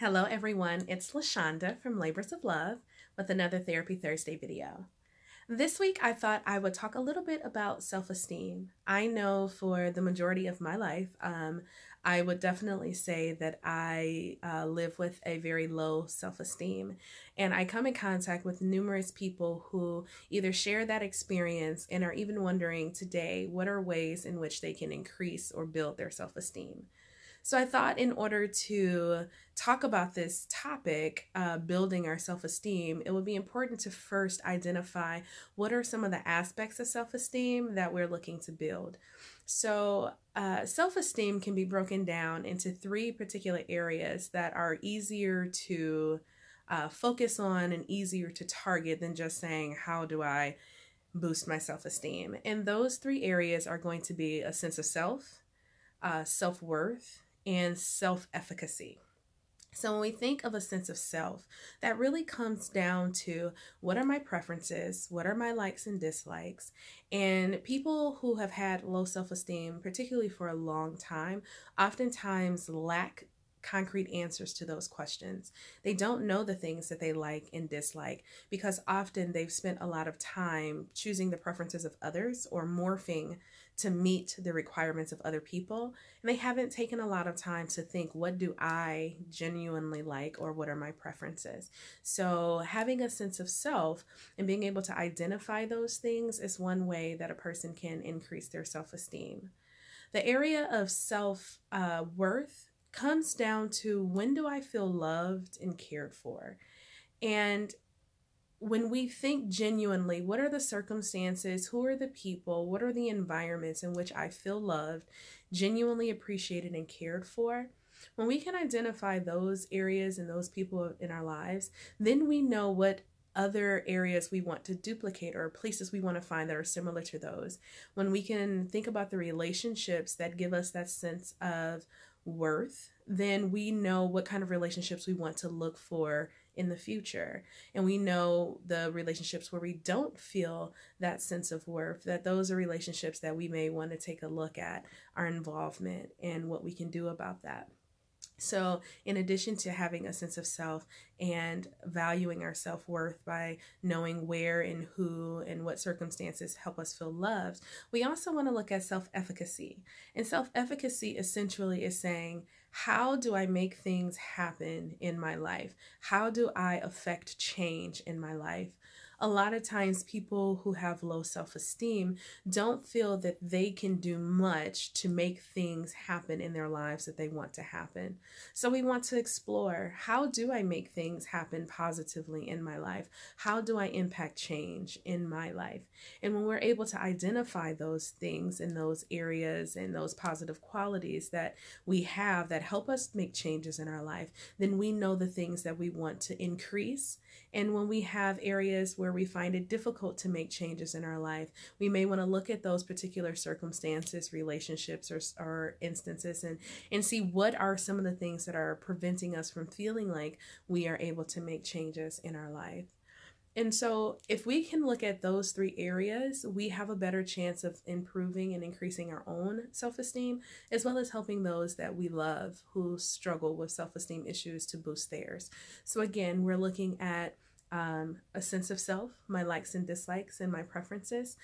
Hello everyone, it's LaShonda from Labors of Love with another Therapy Thursday video. This week I thought I would talk a little bit about self-esteem. I know for the majority of my life, I would definitely say that I live with a very low self-esteem, and I come in contact with numerous people who either share that experience and are even wondering today what are ways in which they can increase or build their self-esteem. So I thought in order to talk about this topic, building our self-esteem, it would be important to first identify what are some of the aspects of self-esteem that we're looking to build. So self-esteem can be broken down into three particular areas that are easier to focus on and easier to target than just saying, how do I boost my self-esteem? And those three areas are going to be a sense of self, self-worth, and self-efficacy. So when we think of a sense of self, that really comes down to what are my preferences, what are my likes and dislikes, and people who have had low self-esteem, particularly for a long time, oftentimes lack concrete answers to those questions. They don't know the things that they like and dislike because often they've spent a lot of time choosing the preferences of others or morphing to meet the requirements of other people. And they haven't taken a lot of time to think, what do I genuinely like, or what are my preferences? So having a sense of self and being able to identify those things is one way that a person can increase their self-esteem. The area of self-worth comes down to, when do I feel loved and cared for? And when we think genuinely, what are the circumstances, who are the people, what are the environments in which I feel loved, genuinely appreciated, and cared for? When we can identify those areas and those people in our lives, then we know what other areas we want to duplicate or places we want to find that are similar to those. When we can think about the relationships that give us that sense of worth, then we know what kind of relationships we want to look for in the future. And we know the relationships where we don't feel that sense of worth, that those are relationships that we may want to take a look at our involvement and what we can do about that. So in addition to having a sense of self and valuing our self-worth by knowing where and who and what circumstances help us feel loved, we also want to look at self-efficacy. And self-efficacy essentially is saying, how do I make things happen in my life? How do I affect change in my life? A lot of times people who have low self-esteem don't feel that they can do much to make things happen in their lives that they want to happen. So we want to explore, how do I make things happen positively in my life? How do I impact change in my life? And when we're able to identify those things in those areas and those positive qualities that we have that help us make changes in our life, then we know the things that we want to increase. And when we have areas where we find it difficult to make changes in our life, we may want to look at those particular circumstances, relationships, or instances and see what are some of the things that are preventing us from feeling like we are able to make changes in our life. And so if we can look at those three areas, we have a better chance of improving and increasing our own self-esteem, as well as helping those that we love who struggle with self-esteem issues to boost theirs. So again, we're looking at a sense of self, my likes and dislikes and my preferences,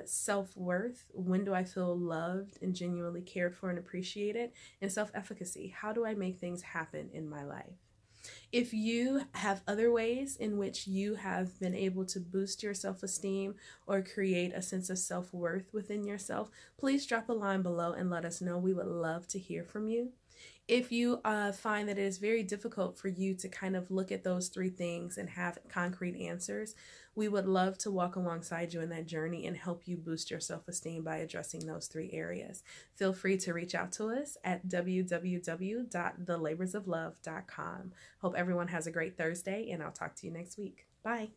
self-worth, when do I feel loved and genuinely cared for and appreciated, and self-efficacy, how do I make things happen in my life? If you have other ways in which you have been able to boost your self-esteem or create a sense of self-worth within yourself, please drop a line below and let us know. We would love to hear from you. If you find that it is very difficult for you to kind of look at those three things and have concrete answers, we would love to walk alongside you in that journey and help you boost your self-esteem by addressing those three areas. Feel free to reach out to us at www.thelaborsoflove.com. Hope everyone has a great Thursday, and I'll talk to you next week. Bye.